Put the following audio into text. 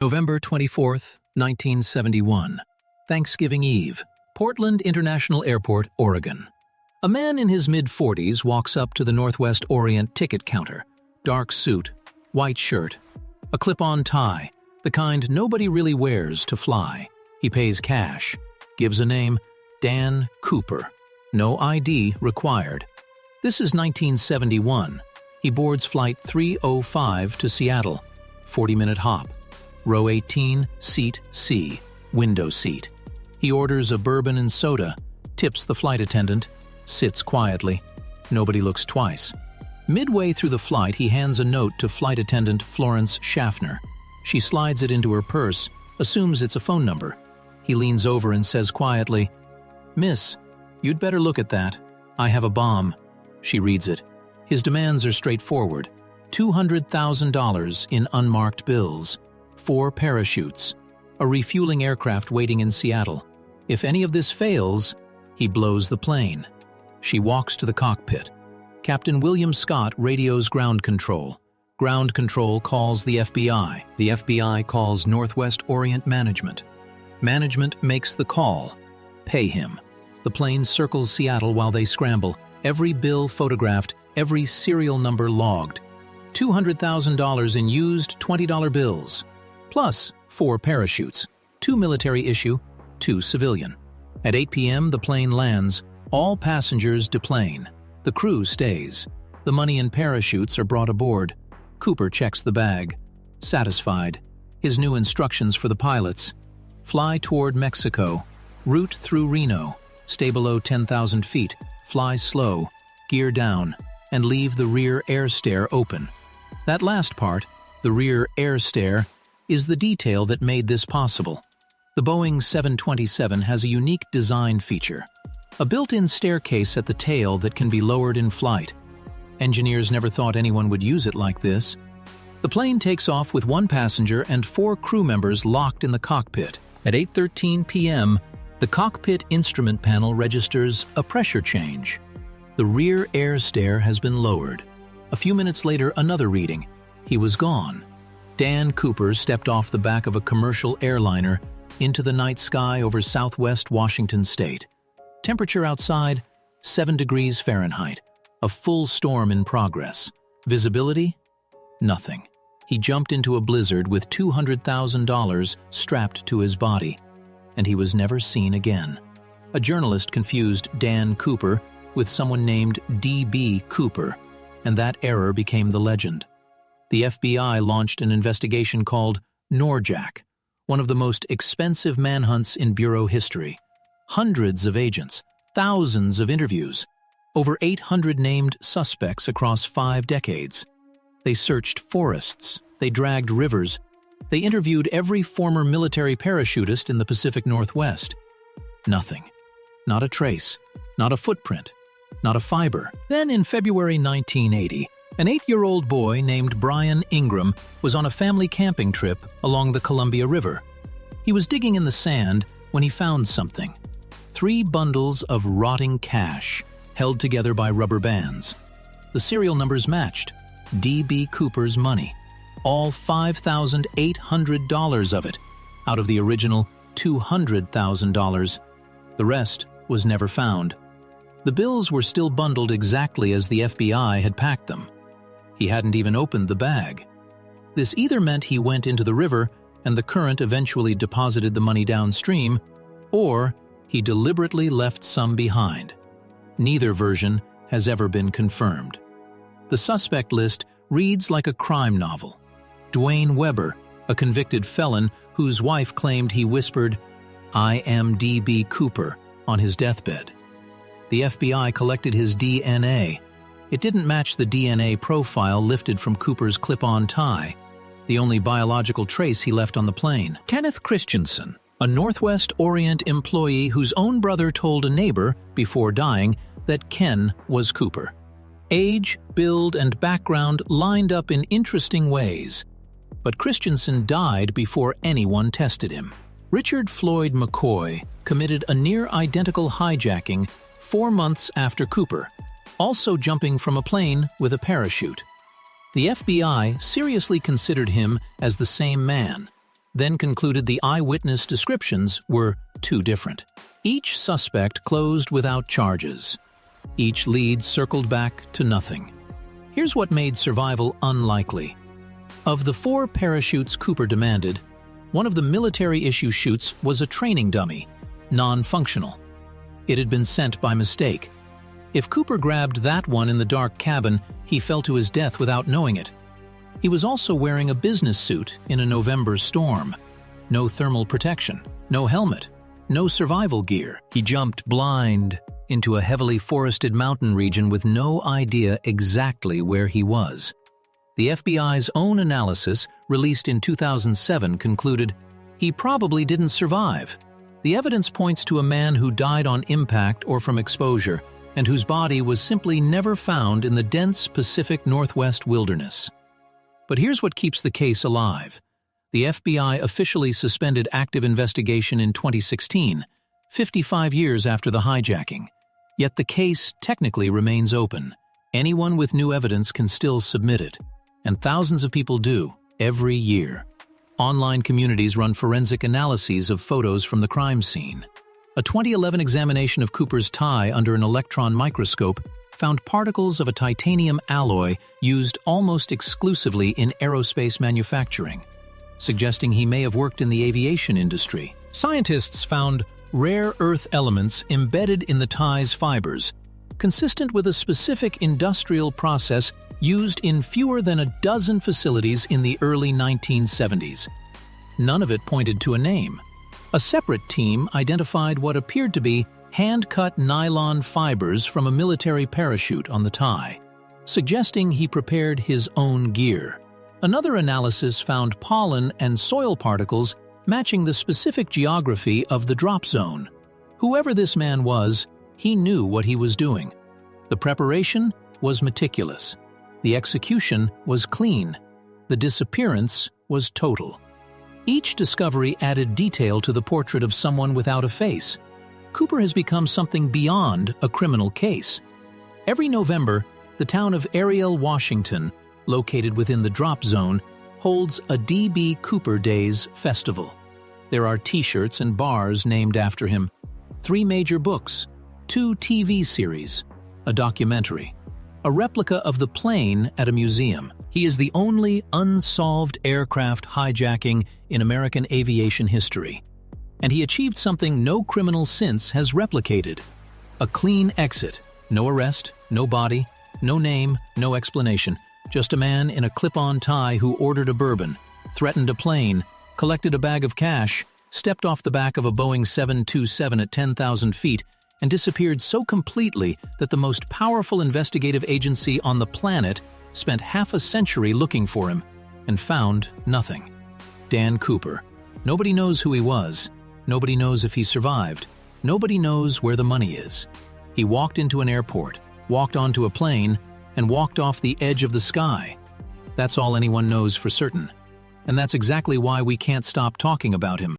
November 24th, 1971. Thanksgiving Eve. Portland International Airport, Oregon. A man in his mid-40s walks up to the Northwest Orient ticket counter. Dark suit, white shirt, a clip-on tie, the kind nobody really wears to fly. He pays cash, gives a name, Dan Cooper. No ID required. This is 1971. He boards Flight 305 to Seattle. 40-minute hop. Row 18, seat C, window seat. He orders a bourbon and soda, tips the flight attendant, sits quietly. Nobody looks twice. Midway through the flight, he hands a note to flight attendant Florence Schaffner. She slides it into her purse, assumes it's a phone number. He leans over and says quietly, "Miss, you'd better look at that. I have a bomb." She reads it. His demands are straightforward. $200,000 in unmarked bills, 4 parachutes, a refueling aircraft waiting in Seattle. If any of this fails, he blows the plane. She walks to the cockpit. Captain William Scott radios ground control. Ground control calls the FBI. The FBI calls Northwest Orient Management. Management makes the call. Pay him. The plane circles Seattle while they scramble. Every bill photographed, every serial number logged. $200,000 in used $20 bills. Plus 4 parachutes, 2 military issue, 2 civilian. At 8 p.m., the plane lands. All passengers deplane. The crew stays. The money and parachutes are brought aboard. Cooper checks the bag. Satisfied. His new instructions for the pilots. Fly toward Mexico. Route through Reno. Stay below 10,000 feet. Fly slow. Gear down. And leave the rear air stair open. That last part, the rear air stair, is the detail that made this possible. The Boeing 727 has a unique design feature. A built-in staircase at the tail that can be lowered in flight. Engineers never thought anyone would use it like this. The plane takes off with 1 passenger and 4 crew members locked in the cockpit. At 8:13 p.m., the cockpit instrument panel registers a pressure change. The rear air stair has been lowered. A few minutes later, another reading. He was gone. Dan Cooper stepped off the back of a commercial airliner into the night sky over southwest Washington state. Temperature outside, 7 degrees Fahrenheit. A full storm in progress. Visibility? Nothing. He jumped into a blizzard with $200,000 strapped to his body, and he was never seen again. A journalist confused Dan Cooper with someone named D.B. Cooper, and that error became the legend. The FBI launched an investigation called Norjack, one of the most expensive manhunts in Bureau history. Hundreds of agents, thousands of interviews, over 800 named suspects across 5 decades. They searched forests, they dragged rivers, they interviewed every former military parachutist in the Pacific Northwest. Nothing. Not a trace, not a footprint, not a fiber. Then in February 1980, an 8-year-old boy named Brian Ingram was on a family camping trip along the Columbia River. He was digging in the sand when he found something. 3 bundles of rotting cash, held together by rubber bands. The serial numbers matched. D.B. Cooper's money. All $5,800 of it, out of the original $200,000. The rest was never found. The bills were still bundled exactly as the FBI had packed them. He hadn't even opened the bag. This either meant he went into the river and the current eventually deposited the money downstream, or he deliberately left some behind. Neither version has ever been confirmed. The suspect list reads like a crime novel. Dwayne Weber, a convicted felon whose wife claimed he whispered, "I am D.B. Cooper," on his deathbed. The FBI collected his DNA. It didn't match the DNA profile lifted from Cooper's clip-on tie, the only biological trace he left on the plane. Kenneth Christensen, a Northwest Orient employee whose own brother told a neighbor, before dying, that Ken was Cooper. Age, build, and background lined up in interesting ways. But Christensen died before anyone tested him. Richard Floyd McCoy committed a near-identical hijacking 4 months after Cooper, also jumping from a plane with a parachute. The FBI seriously considered him as the same man. then concluded the eyewitness descriptions were too different. Each suspect closed without charges. Each lead circled back to nothing. Here's what made survival unlikely. Of the 4 parachutes Cooper demanded, one of the military-issue chutes was a training dummy, non-functional. It had been sent by mistake. If Cooper grabbed that one in the dark cabin, he fell to his death without knowing it. He was also wearing a business suit in a November storm. No thermal protection, no helmet, no survival gear. He jumped blind into a heavily forested mountain region with no idea exactly where he was. The FBI's own analysis, released in 2007, concluded he probably didn't survive. The evidence points to a man who died on impact or from exposure, and whose body was simply never found in the dense Pacific Northwest wilderness. But here's what keeps the case alive. The FBI officially suspended active investigation in 2016, 55 years after the hijacking. Yet the case technically remains open. Anyone with new evidence can still submit it. And thousands of people do, every year. Online communities run forensic analyses of photos from the crime scene. A 2011 examination of Cooper's tie under an electron microscope found particles of a titanium alloy used almost exclusively in aerospace manufacturing, suggesting he may have worked in the aviation industry. Scientists found rare earth elements embedded in the tie's fibers, consistent with a specific industrial process used in fewer than a dozen facilities in the early 1970s. None of it pointed to a name. A separate team identified what appeared to be hand-cut nylon fibers from a military parachute on the tie, suggesting he prepared his own gear. Another analysis found pollen and soil particles matching the specific geography of the drop zone. Whoever this man was, he knew what he was doing. The preparation was meticulous. The execution was clean. The disappearance was total. Each discovery added detail to the portrait of someone without a face. Cooper has become something beyond a criminal case. Every November, the town of Ariel, Washington, located within the drop zone, holds a D.B. Cooper Days festival. There are T-shirts and bars named after him, 3 major books, 2 TV series, a documentary, a replica of the plane at a museum. He is the only unsolved aircraft hijacking in American aviation history. And he achieved something no criminal since has replicated. A clean exit. No arrest, no body, no name, no explanation. Just a man in a clip-on tie who ordered a bourbon, threatened a plane, collected a bag of cash, stepped off the back of a Boeing 727 at 10,000 feet, and disappeared so completely that the most powerful investigative agency on the planet spent half a century looking for him and found nothing. Dan Cooper. Nobody knows who he was. Nobody knows if he survived. Nobody knows where the money is. He walked into an airport, walked onto a plane, and walked off the edge of the sky. That's all anyone knows for certain. And that's exactly why we can't stop talking about him.